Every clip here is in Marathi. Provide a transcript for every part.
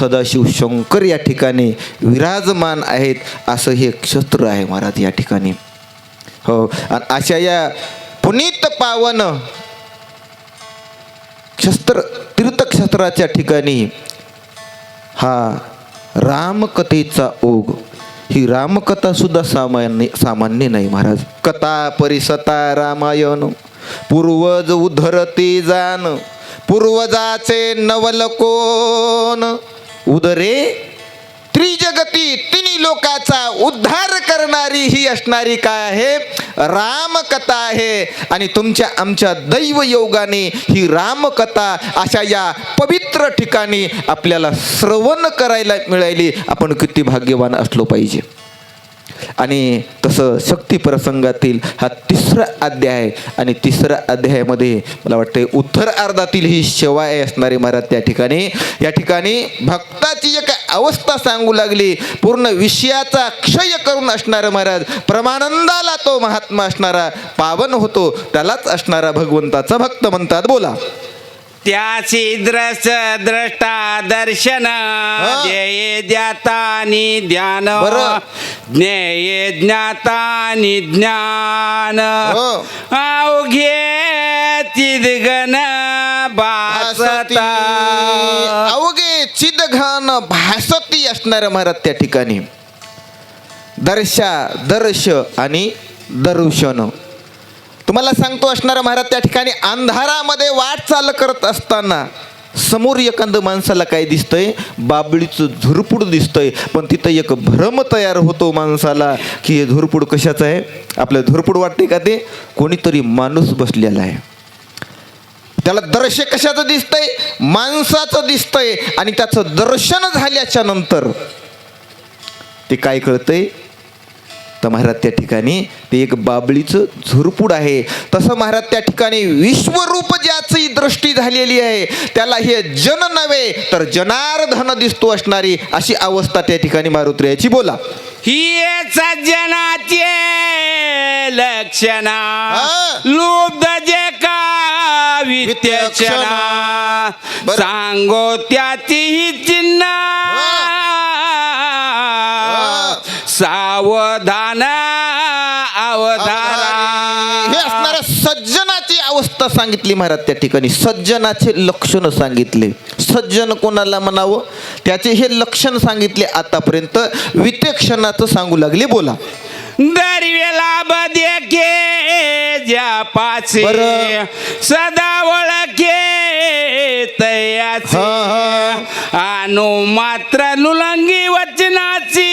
सदाशिव शंकर या ठिकाणी विराजमान आहेत, असं हे क्षत्र आहे महाराज या ठिकाणी. हो, आणि अशा या पुनीत पावन तीर्थक्षेत्राच्या ठिकाणी हा रामकथेचा ओघ, ही रामकथा सुद्धा सामान्य नाही महाराज. कथा परिसता रामायण पूर्वज उधरते जान, पूर्वजाचे नवल कोण उदरे त्रिजगती तिन्ही लोकाचा उद्धार करणारी ही असणारी काय आहे, रामकथा आहे. आणि तुमच्या आमच्या दैव योगाने ही रामकथा अशा या पवित्र ठिकाणी आपल्याला श्रवण करायला मिळाली. आपण किती भाग्यवान असलो पाहिजे. आणि तसं शक्ती प्रसंगातील हा 3रा अध्याय आहे. आणि 3ऱ्या अध्यायामध्ये मला वाटतं उत्तर अर्धातील ही शेवाय असणारी महाराज त्या ठिकाणी, या ठिकाणी भक्ताची एक अवस्था सांगू लागली. पूर्ण विषयाचा क्षय करून असणारा महाराज, परमानंदाला तो महात्मा असणारा, पावन होतो त्यालाच असणारा भगवंताचा भक्त म्हणतात. बोला. त्याची द्रष्टा दर्शन, ध्येय ज्ञाता आणि ध्यान, ज्ञेय ज्ञाता आणि ज्ञान, अवघे चिदघन भासता, अवघे चिदघन भासती असणाऱ्या महाराज त्या ठिकाणी. दर्श आणि दर्शन तुम्हाला सांगतो असणारा महाराज त्या ठिकाणी अंधारामध्ये वाटचाल करत असताना समोर एखादं माणसाला काय दिसतंय, बाबळीचं झुरपूड दिसतंय. पण तिथं एक भ्रम तयार होतो माणसाला की हे झुरपूड कशाचं आहे. आपलं झुरपूड वाटते का ते कोणीतरी माणूस बसलेला आहे. त्याला दर्श कशाचं दिसतंय, माणसाचं दिसतंय. आणि त्याचं दर्शन झाल्याच्या नंतर ते काय कळतंय तर महाराज त्या ठिकाणी ते एक बाबळीचं झुरपूड आहे. तसं महाराज त्या ठिकाणी विश्वरूप ज्याची दृष्टी झालेली आहे त्याला हे जन नव्हे तर जनार्दन दिसतो असणारी अशी अवस्था त्या ठिकाणी मारुत्र्याची. बोला. ही सज्जनाचे लक्षणा, लुब्ध जे का वित्यक्षणा, सांगो त्याची ही चिन्ह, सावधान अवधारा. हे असणाऱ्या सज्जनाची अवस्था सांगितली महाराज त्या ठिकाणी. सज्जनाचे लक्षण सांगितले. सज्जन कोणाला म्हणावं त्याचे हे लक्षण सांगितले. आतापर्यंत वितेक्षणाचं सांगू लागले. बोला. दरवेला बदेके ज्या पाचे, सदा ओळखे तयाचे, अनु मात्र नुलंगी वचनाची,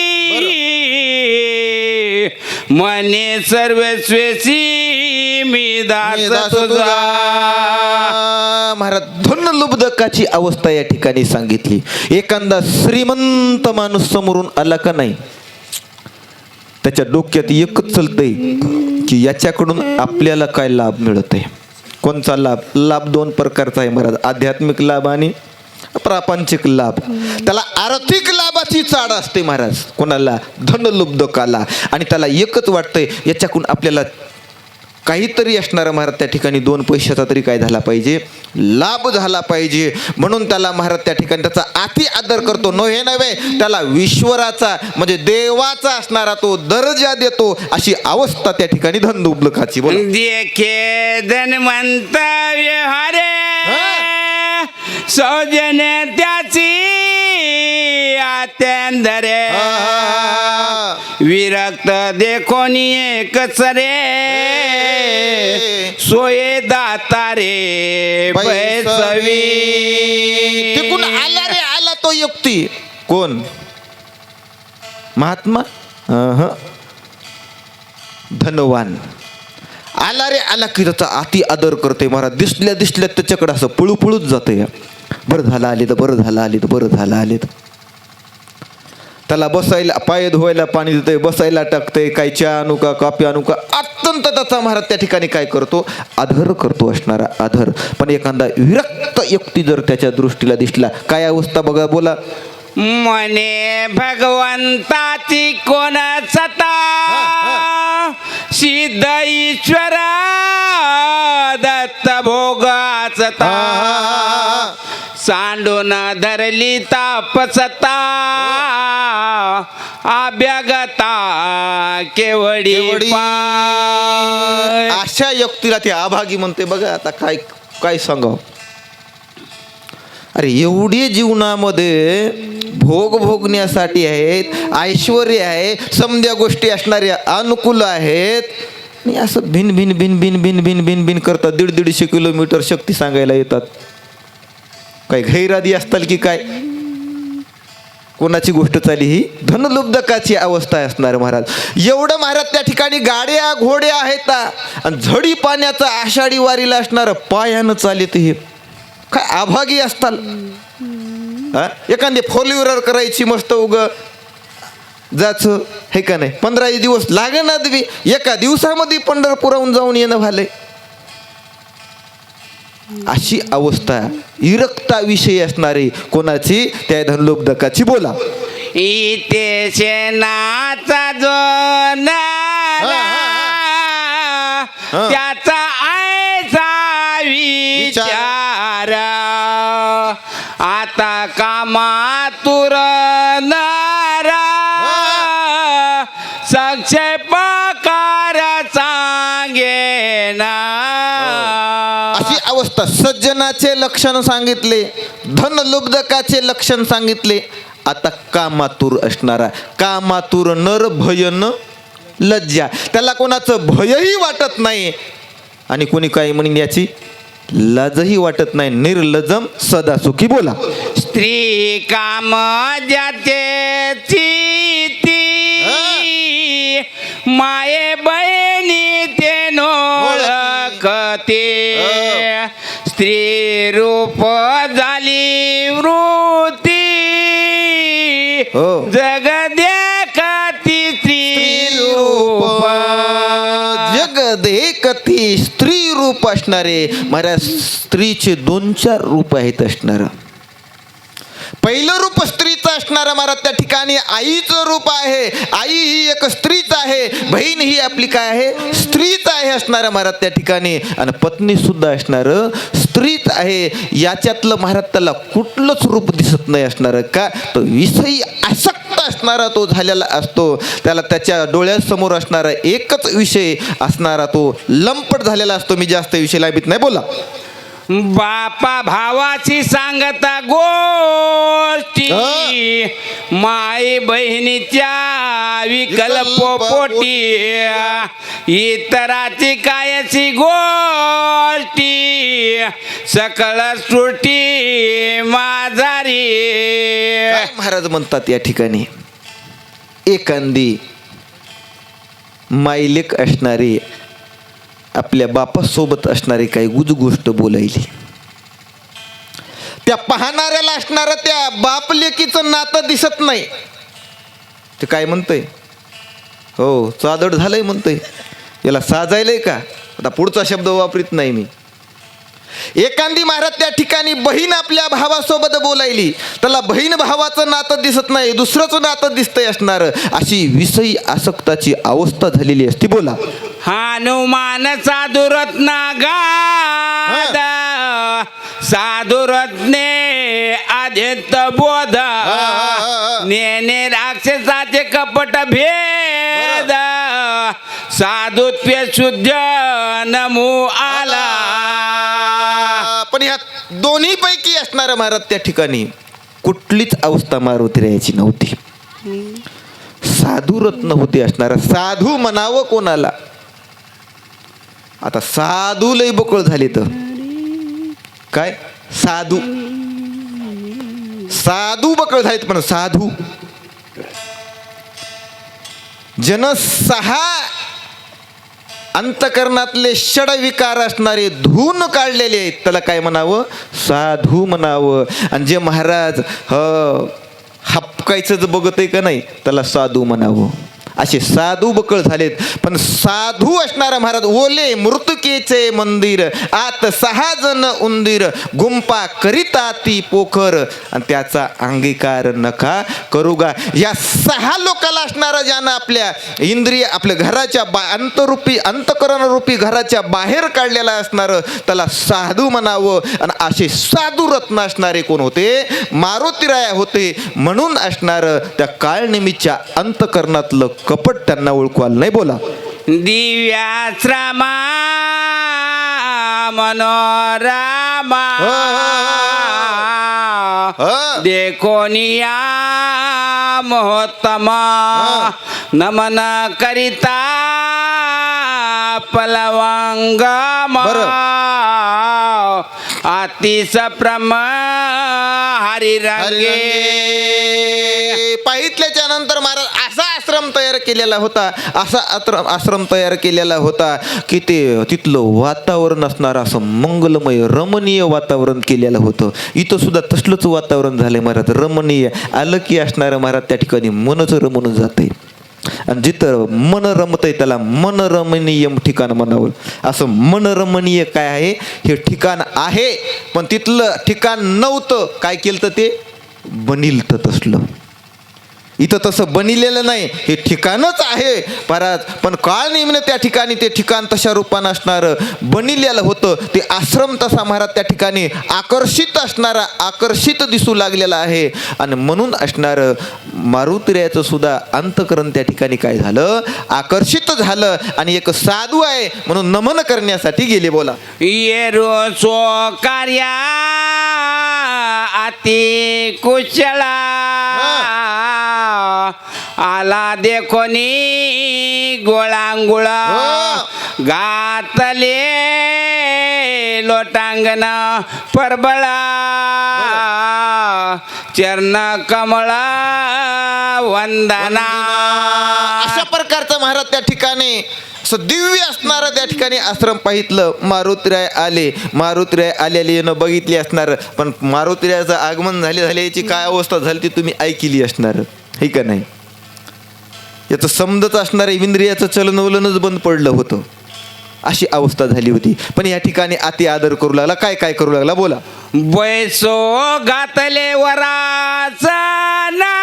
मने सर्वस्वेसी मी दास तुझा. महाराज धनलुब्धकाची अवस्था या ठिकाणी सांगितली. एखादा श्रीमंत माणूस समोरून आला का नाही, त्याच्या डोक्यात एकच चालतंय की याच्याकडून आपल्याला काय लाभ मिळत आहे. कोणचा लाभ? लाभ 2 प्रकारचा आहे महाराज, आध्यात्मिक लाभ आणि प्रापंचिक लाभ. त्याला आर्थिक लाभाची चाड असते महाराज कोणाला, धनलुब्धकाला. आणि त्याला एकच वाटतंय याच्याकडून आपल्याला काहीतरी असणारा महाराज त्या ठिकाणी 2 पैशाचा तरी काय झाला पाहिजे, लाभ झाला पाहिजे. म्हणून त्याला महाराज त्या ठिकाणी त्याचा अति आदर करतो. नो हे नव्हे, त्याला विश्वराचा म्हणजे देवाचा असणारा तो दर्जा देतो. अशी अवस्था त्या ठिकाणी धनलुब्धकाची. बोल. देखे धनवंत व्यवहारे, सौजन्य त्याची आत्यांदरे, विरक्त देखोनी एकच रे, सोये दाता रे पैसवी. तिकून आला रे आला तो युक्ती. कोण? महात्मा धनवान. आला रे आला की त्याचा अति आदर करते महाराज. दिसल्या दिसल्या त्याच्याकडे असं पळू पळूच जाते. बरं झालं आले तर, बरं झालं आले तर, बरं झालं आले तर. त्याला बसायला, पाय धुवायला पाणी देते, बसायला टाकते, काही चहा आणू का, कॉफी आणू का, अत्यंत त्याचा महाराज त्या ठिकाणी काय करतो, आदर करतो असणारा आदर. पण एखादा विरक्त व्यक्ती जर त्याच्या दृष्टीला दिसला, काय अवस्था बघा. बोला. मने भगवंताची कोण सता, सिद्ध ईश्वरा दत्त भोगाचता, सांडून धरली तापसता अभ्यागता केवडी पाय. अशा व्यक्तीला ते अभागी म्हणते. बघा आता काय काय सांगाव. अरे एवढी जीवनामध्ये भोग भोगण्यासाठी आहेत, ऐश्वर्य आहे, समध्या गोष्टी असणाऱ्या अनुकूल आहेत, आणि असं भिन भिन भिन भिन भिन भिन भिन भिन करतात. 150 किलोमीटर शक्ती सांगायला येतात. काय गैरादी असताल की काय. कोणाची गोष्ट चाली ही धनलुब्धकाची अवस्था असणार महाराज. एवढं महाराज त्या ठिकाणी गाड्या घोड्या आहेत आणि झडी पाण्याचा आषाढी वारीला असणार पायानं चालित हे काय अभागी असताल. एखादी फोर व्हीलर करायची मस्त उग जायचं हे का नाही. 15 दिवस लागणार बी एका दिवसामध्ये पंढरपुराहून जाऊन येणं झालंय. अशी अवस्था इरक्ताविषयी असणारी कोणाची त्या धनलोभदकाची. बोला. इथे शेणाचा जो नारा त्याचा आयचा विचार आता कामातुर नारा संक्षेपकार सांगेना. अशी अवस्था. सज्जनाचे लक्षण सांगितले, धनलुब्धकाचे लक्षण सांगितले. आता कामातूर असणारा. कामातूर नर भयन लज्जा. त्याला कोणाचं भयही वाटत नाही आणि कोणी काही म्हणून याची लाजही वाटत नाही. निर्लजम सदा सुखी. बोला. स्त्री काम ज्याचे चिती माये बहिणी ते नोळखते. स्त्री रूप झाली वृत्ती जग देखती स्त्री रूप. जग देखती स्त्री रूप असणारे महाराज. स्त्रीचे 2-4 रूप आहेत असणार. पहिलं रूप स्त्रीचं असणारं महाराज त्या ठिकाणी आईचं रूप आहे. आई ही एक स्त्रीच आहे. बहीण ही आपली काय आहे, स्त्रीच आहे असणारं महाराज त्या ठिकाणी. आणि पत्नी सुद्धा असणारं स्त्रीच आहे. याच्यातलं महाराज त्याला कुठलंच रूप दिसत नाही असणारं. का तो विषयी आसक्त असणारा तो झालेला असतो. त्याला त्याच्या डोळ्यासमोर असणारा एकच विषय असणारा तो लंपट झालेला असतो. मी जास्त विषय लाभित नाही. बोला. बापा भावाची सांगता गोष्टी माई बहिणीच्या विकल्प पोटी इतराची कायची गोष्टी सकळ सुटी माझारी. काय महाराज म्हणतात या ठिकाणी. एखादी माईलेक असणारी आपल्या बापासोबत असणारी काही गुज गोष्ट बोलायली. त्या पाहणाऱ्याला असणारं त्या बापलेकीचं नातं दिसत नाही. ते काय म्हणतंय, हो चादड झालंय म्हणतंय. याला साजायलंय का. आता पुढचा शब्द वापरीत नाही मी. एखादी महाराज त्या ठिकाणी बहीण आपल्या भावासोबत बोलायली. त्याला बहीण भावाचं नातं दिसत नाही, दुसरंच नातं दिसतंय असणार. अशी विषयी आसक्ताची अवस्था झालेली असती. बोला. हनुमान साधुरत्न गाद साधुरत्ने आदित्य बोध नेने राक्षसाचे कपट भेद साधुत्व शुद्ध नमो आला. पण ह्या दोन्ही पैकी असणारा महाराज त्या ठिकाणी कुठलीच अवस्था मारुती राहायची नव्हती. साधू रत्न होते असणारा. साधू म्हणावं कोणाला. आता साधू लय बकळ झाले तर काय साधू साधू बकळ झालेत. पण साधू जन 6 अंतकरणातले षडविकार असणारे धून काढलेले आहेत. त्याला काय म्हणावं, साधू म्हणावं. आणि जे महाराज हपकायचं बघत आहे का नाही त्याला साधू म्हणावं. असे साधू बकळ झालेत. पण साधू असणारा महाराज ओले मृतकेचे मंदिर आत 6 जण उंदीर गुंपा करिता ती पोखर आणि त्याचा अंगीकार नका करूगा. या 6 लोकाला असणारा ज्यानं आपल्या इंद्रिय आपल्या घराच्या अंतकरण रूपी घराच्या बाहेर काढलेला असणार त्याला साधू म्हणावं. आणि असे साधू रत्न असणारे कोण होते? मारुतीराया होते. म्हणून असणार त्या काळनेमीच्या अंतकरणातलं कपट त्यांना ओळखू आलं नाही. बोला. दिव्याश्रमा मनोरमा देखोनिया महोत्तमा नमन करिता पलवंगमा अतिसप्रम हरिरंगे. पाहितल्याच्या नंतर महाराज असा आश्रम तयार केलेला होता, असा आश्रम तयार केलेला होता की ते तिथलं वातावरण असणार असं मंगलमय रमणीय वातावरण केलेलं होतं. इथं सुद्धा तसलंच वातावरण झालंय महाराज. रमणीय आलं की असणारं महाराज त्या ठिकाणी मनच रमून जाते. आणि जिथं मन रमतंय त्याला मनरमणीय ठिकाण म्हणावं. असं मनरमणीय काय आहे? हे ठिकाण आहे, पण तिथलं ठिकाण नव्हतं. काय केलं तर ते बनिलतं तसलं. इथं तसं बनिलेलं नाही, हे ठिकाणच आहे महाराज. पण काळ नेमणं त्या ठिकाणी ते ठिकाण तशा रूपानं असणारं बनिलेलं होतं. ते आश्रम तसा महाराज त्या ठिकाणी आकर्षित असणारा आकर्षित दिसू लागलेला आहे. आणि म्हणून असणारं मारुतीरायाचं सुद्धा अंतकरण त्या ठिकाणी काय झालं? आकर्षित झालं. आणि एक साधू आहे म्हणून नमन करण्यासाठी गेले. बोला. येरो सो कार्या अति कुशला आला देखोनी गोळांगुळा घातले लोटांगण परबळा चरण कमळा वंदना. अशा प्रकारचं महाराज त्या ठिकाणी असं दिव्य असणारं त्या ठिकाणी आश्रम पाहितलं. मारुतीराय आले. मारुतीराय आलेले येणं बघितली असणार. पण मारुतीरायाचं आगमन झाले याची काय अवस्था झाली ती तुम्ही ऐकली असणार, हे का नाही? याचं समजत असणारे इंद्रियाचं चलनवलनच बंद पडलं होतं. अशी अवस्था झाली होती. पण या ठिकाणी अति आदर करू लागला. काय काय करू लागला? बोला. बैसो घातले वराचा ना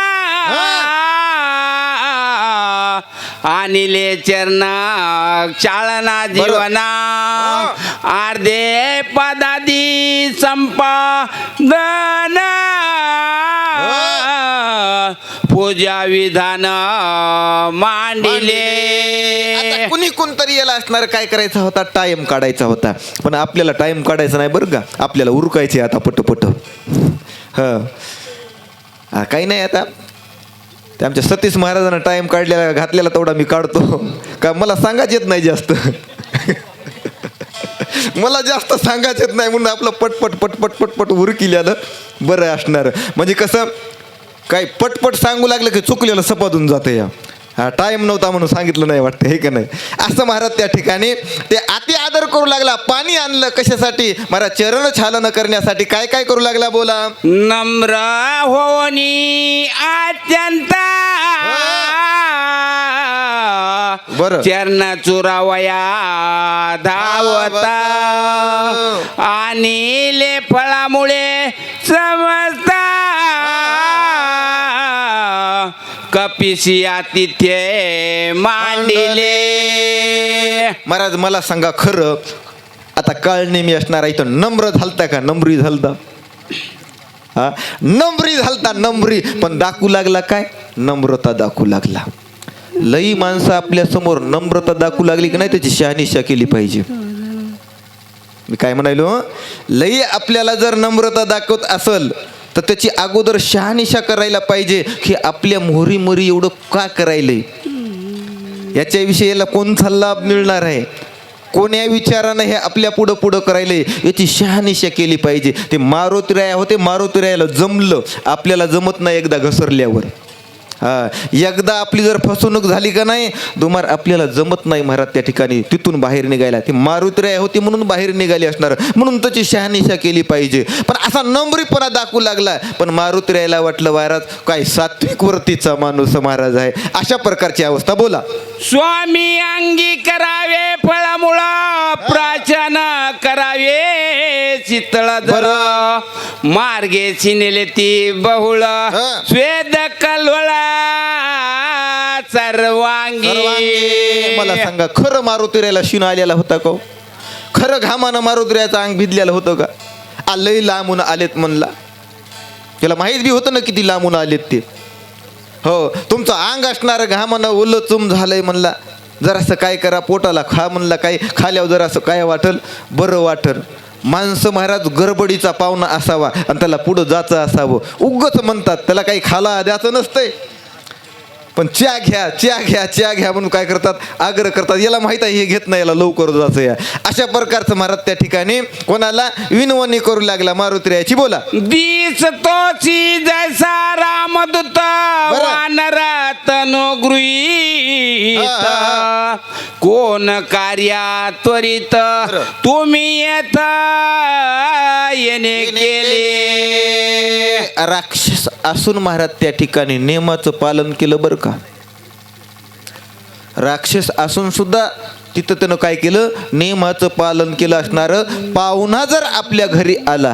अनिले चरण चाळना जीवना अर्धे पदादी संपादन पूजा विधान मांडिले. आता कुणी कोणतरी याला असणार काय करायचा होता? टाइम काढायचा होता. पण आपल्याला टाइम काढायचा नाही बरं का. आपल्याला उरकायचे आता पटपट. काही नाही. आता ते आमच्या सतीश महाराजांना टाइम काढलेला घातलेला तेवढा मी काढतो. का मला सांगायच येत नाही जास्त. मला जास्त सांगायच येत नाही म्हणून आपलं पटपट पटपट पटपट उरकिल्यानं बरं असणार. म्हणजे कसं काय पटपट सांगू लागलं की चुकलेलं सपादून जातं. या टाइम नव्हता म्हणून सांगितलं नाही वाटतं, हे का नाही? असं महाराज त्या ठिकाणी ते अति आदर करू लागला. पाणी आणलं कशासाठी? महाराज चरण छालन करण्यासाठी. काय काय करू लागला? बोला. नम्र होनी अत्यंत बरं. चरण चुरावया धावता आणि ले फळामुळे समजता कपिसी आतिथ्य मांडिले. महाराज मला सांगा खरं, आता काळ नेहमी असणारा इथं नम्र झालता का? नम्री झालता? हा, नम्री झालता. नम्री. पण दाखवू लागला काय? नम्रता दाखवू लागला. लई माणसं आपल्या समोर नम्रता दाखवू लागली की नाही त्याची शहानिशा केली पाहिजे. मी काय म्हणालो? लई आपल्याला जर नम्रता दाखवत असल तर त्याची अगोदर शहानिशा करायला पाहिजे की आपल्या मोहरी मोरी एवढं का करायलंय, याच्याविषयी याला कोणता लाभ मिळणार आहे, कोण्या विचारानं हे आपल्या पुढं पुढं करायलंय याची शहानिशा केली पाहिजे. ते मारुतीराया होते. मारुतीरायाला जमलं, आपल्याला जमत नाही एकदा घसरल्यावर. हा, एकदा आपली जर फसवणूक झाली का नाही दुमार आपल्याला जमत नाही महाराज त्या ठिकाणी तिथून बाहेर निघायला. ती मारुतीराय होती म्हणून बाहेर निघाली असणार, म्हणून त्याची शहानिशा केली पाहिजे. पण असा नम्रीपणा दाखवू लागला. पण मारुतीरायला वाटलं महाराज काय सात्विक वृत्तीचा माणूस महाराज आहे. अशा प्रकारची अवस्था. बोला. स्वामी अंगी करावे फळमुळ प्राचन करावे शीतळ जर मार्गे सिनेले ती बहुळ स्वेद कल्वळा सर्वांगी. मला सांगा खरं मारुतीरायला शिन आलेला होता का? खरं घामानं मारुतीरायचं अंग भिजलेलं होतं का? लय लांबून आलेत म्हणला. त्याला माहीत बी होतं ना किती लांबून आलेत ते. हो, तुमचं अंग असणार घामानं ओलं चुम झालंय म्हणला. जरासं काय करा, पोटाला खा म्हणला. काय खाल्यावर जरासं काय वाटल, बरं वाटल. माणसं महाराज गडबडीचा पाहुणा असावा आणि त्याला पुढं जायचं असावं. उगाच म्हणतात त्याला काही खाला द्यायचं नसतंय. पण चहा घ्या चहा घ्या चहा घ्या म्हणून काय करतात, आग्रह करतात. याला माहीत आहे हे घेत नाही, याला लवकर जायचं या. अशा प्रकारचं महाराज त्या ठिकाणी कोणाला विनवणी करू लागला मारुतीरायाची. बोला. दिस तोची जैसा रामदूत वानर तनुगृहीत कोण कार्या त्वरित तुम्ही येत येणे केले. राक्षस असून महाराज त्या ठिकाणी नियमाचं पालन केलं बरं का. राक्षस असून सुद्धा तिथं त्यानं काय केलं, नियमाचं पालन केलं असणार. पाहुणा जर आपल्या घरी आला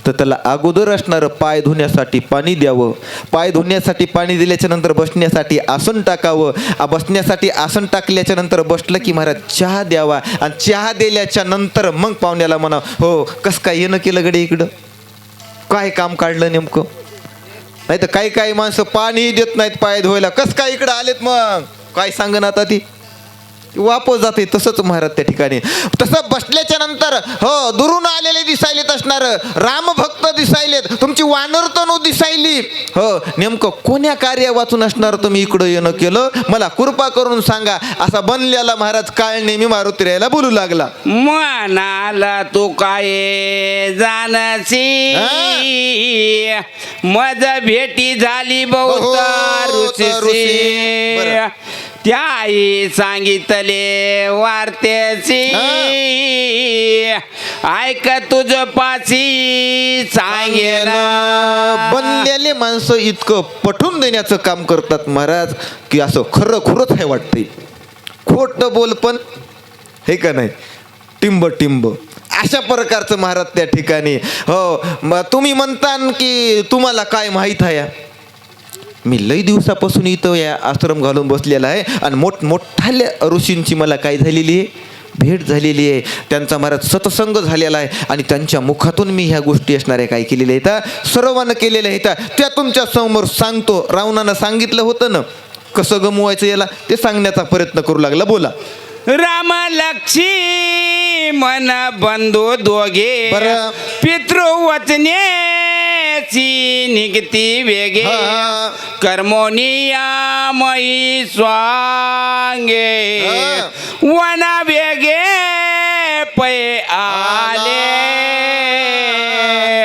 तर त्याला अगोदर असणारं पाय धुण्यासाठी पाणी द्यावं. पाय धुण्यासाठी पाणी दिल्याच्या नंतर बसण्यासाठी आसन टाकावं. बसण्यासाठी आसन टाकल्याच्या नंतर बसलं की महाराज चहा द्यावा. आणि चहा दिल्याच्या नंतर मग पाहुण्याला म्हणा, हो कसं काय येणं केलं गडे इकडं, काय काम काढलं नेमकं. नाही तर काही काही माणसं पाणी देत नाहीत पाय धुवायला. कसं काय इकडं आलेत, मग काय सांगन आता ती वापस जाते. तसंच महाराज त्या ठिकाणी तसं बसल्याच्या नंतर हो दुरून आलेले दिसायलेत असणार, रामभक्त दिसायलेत, तुमची वानर तनू दिसायली. हो नेमकं कोण्या कार्य वाचून असणार तुम्ही इकडं येणं केलं, मला कृपा करून सांगा. असा बनलेला महाराज काळ नेहमी मारुतीरायाला बोलू लागला. म्हणाला तू काय जानसी मज भेटी झाली बहुत ऋषीशी बरं. त्याई सांगितले वार्त्याची ऐक तुझ पाची सांगेन. बनलेले माणसं इतकं पटवून देण्याचं काम करतात महाराज की असं खरं खरंच आहे वाटतंय. खोटं बोल पण हे का नाही, टिंब टिंब. अशा प्रकारचं महाराज त्या ठिकाणी. हो मग तुम्ही म्हणता की तुम्हाला काय माहीत आहे. मी लई दिवसापासून इथं या आश्रम घालून बसलेला आहे आणि मोठमोठ्या ऋषींची मला काय झालेली आहे, भेट झालेली आहे. त्यांचा महाराज सत्संग झालेला आहे आणि त्यांच्या मुखातून मी ह्या गोष्टी असणाऱ्या काय केलेल्या आहेत, सर्वांना केलेल्या आहेत. त्या तुमच्या समोर सांगतो. रावणानं सांगितलं होतं ना कसं गमवायचं याला, ते सांगण्याचा प्रयत्न करू लागला. बोला. राम लक्ष्मी मन बंधू दोघे बरं. पितृवचनेची निघती वेगे कर्मोनिया मई स्वांगे वना वेगे पै आले.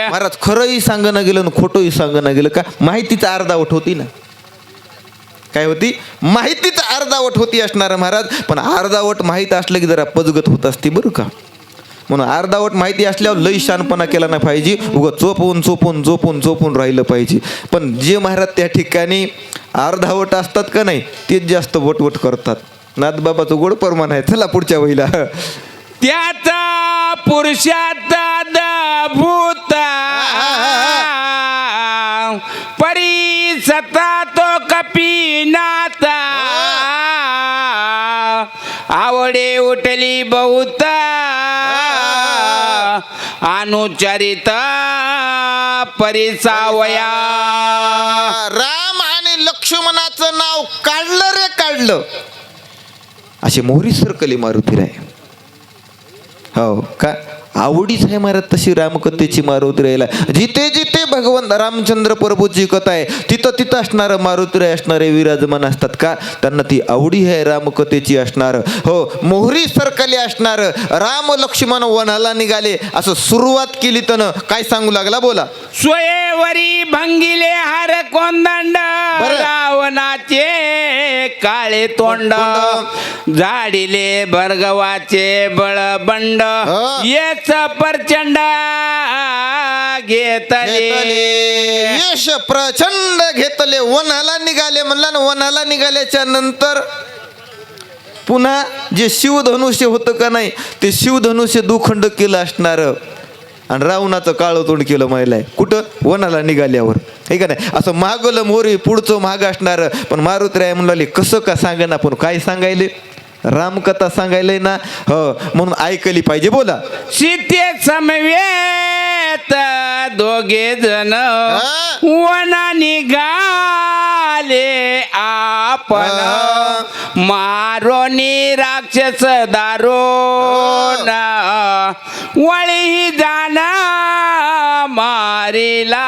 महाराज खरंही सांगणं गेलं आणि खोटंही सांगणं गेलं का माहितीचा अर्धावट होती ना. काय होती, माहितीच अर्धावट होती असणार महाराज. पण अर्धावट माहीत असलं की जरा पजगत होत असते बरं का. म्हणून अर्धावट माहिती असल्यावर लई शानपणा केला नाही पाहिजे. उगं चोपून राहिलं पाहिजे. पण जे महाराज त्या ठिकाणी अर्धावट असतात का नाही तेच जास्त वटवट करतात. नाथबाबाचं गोड परमान आहे. चला पुढच्या वहीला. त्याचा पुरुषात भूत परिसता तो कपीनाथा आवडे उठली बहुत अनुचरित परिसावया. राम आणि लक्ष्मणाचं नाव काढलं रे काढलं असे मोहरी सरकले मारुतीराय. हो का आवडीच आहे महाराज तशी रामकथेची मारुतीरायला. जिथे जिथे भगवान रामचंद्र प्रभूची कथा आहे तिथं तिथं असणारं मारुतीराय असणारे विराजमान असतात का, त्यांना ती आवडी आहे रामकथेची असणार. हो मोहरी सरकले असणार. राम लक्ष्मण वनाला निघाले असं सुरुवात केली त्यानं. काय सांगू लागला. बोला. स्वयंवरी भंगिले हर कोंदंड रावण काळे तोंड झाडिले भरगवाचे बळबंड येच प्रचंड घेतले यश प्रचंड घेतले. वनाला निघाले म्हणला ना. वनाला निघाल्याच्या नंतर पुन्हा जे शिवधनुष्य होतं का नाही ते शिवधनुष्य दुखंड केलं असणार आणि रावणाचं काळं तोंड केलं महिलाय. कुठं? वनाला निघाल्यावर. हे का नाही? असं मागलं मोरी पुढचं माग असणार. पण मारुतीराय म्हणले कसं का सांगा पण काय सांगायले? रामकथा सांगायलंय ना. हो म्हणून ऐकली पाहिजे. बोला. सीते समवेत दोघे जण वना निघाले आपण मारोनी राक्षस दारोण वळी जाना मारिला.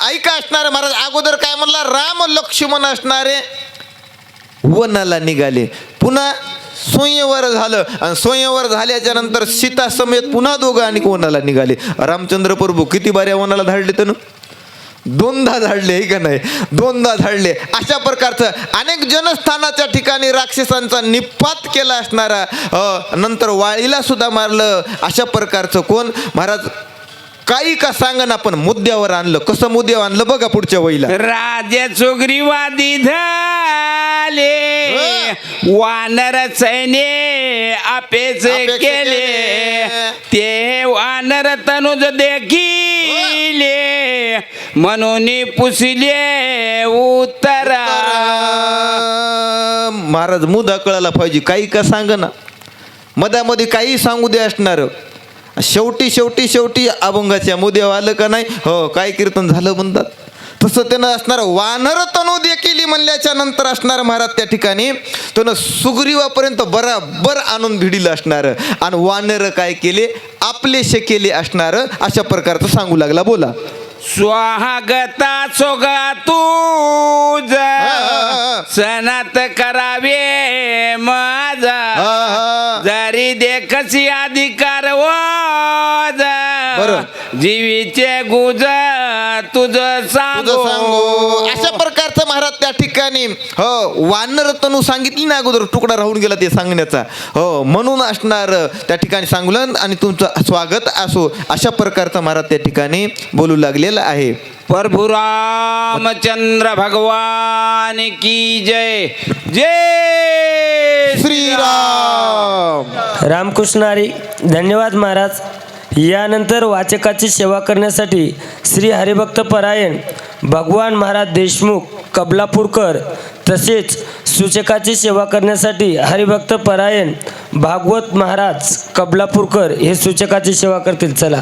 ऐका असणार महाराज. अगोदर काय म्हणला? राम लक्ष्मण असणारे वनाला निघाले. पुन्हा स्वयंवर झालं आणि स्वयंवर झाल्याच्या नंतर सीता समेत पुन्हा दोघं आणि वनाला निघाले. रामचंद्र प्रभू किती बाऱ्या वनाला धाडले त्यानं? दोनदा धाडले. हे का नाही? दोनदा धाडले. अशा प्रकारचं अनेक जनस्थानाच्या ठिकाणी राक्षसांचा निपात केला असणारा नंतर वाळीला सुद्धा मारलं. अशा प्रकारचं कोण महाराज काही का सांगा ना पण मुद्द्यावर आणलं. कसं मुद्द्यावर आणलं बघा पुढच्या वहीला. राजे चुगरीवादी झाले वानर सैन्य अपेच केले ते वानर तनुज देखिले म्हणून पुसले उत्तर. महाराज मुद्दा कळायला पाहिजे. काही का सांग ना. मधामध्ये काही सांगू दे असणार. शेवटी शेवटी शेवटी अभंगाच्या मुद्द्यावर आलं का नाही. हो काय कीर्तन झालं म्हणतात. तसं त्यानं असणार वानर तनु देखील म्हणल्याच्या नंतर असणार महाराज त्या ठिकाणी त्यानं सुग्रीवापर्यंत बराबर आणून भिडीलं असणार आणि वानर काय केले? आपलेशे केले असणार. अशा प्रकारचं सांगू लागला. बोला. स्वागता सोगा तुझ सनात करावे माझा जरी देखसी अधिकार वाज जीवीचे गुज तुझ सांगू. अशा प्रकारचं महाराज त्या ठिकाणी हो वानर तनू सांगितली ना अगोदर. तुकडा राहून गेला ते सांगण्याचा. हो म्हणून असणार त्या ठिकाणी सांगलं आणि तुमचं स्वागत असो. अशा प्रकारचा महाराज त्या ठिकाणी बोलू लागलेला आहे. प्रभु रामचंद्र भगवान की जय. जय श्रीराम. रामकृष्ण हरी. धन्यवाद महाराज. यानंतर वाचकाची सेवा करण्यासाठी श्री हरिभक्त परायण भगवान महाराज देशमुख कबलापूरकर तसेच सूचकाची सेवा करण्यासाठी हरिभक्त परायण भागवत महाराज कबलापूरकर हे सूचकाची सेवा करतील. चला.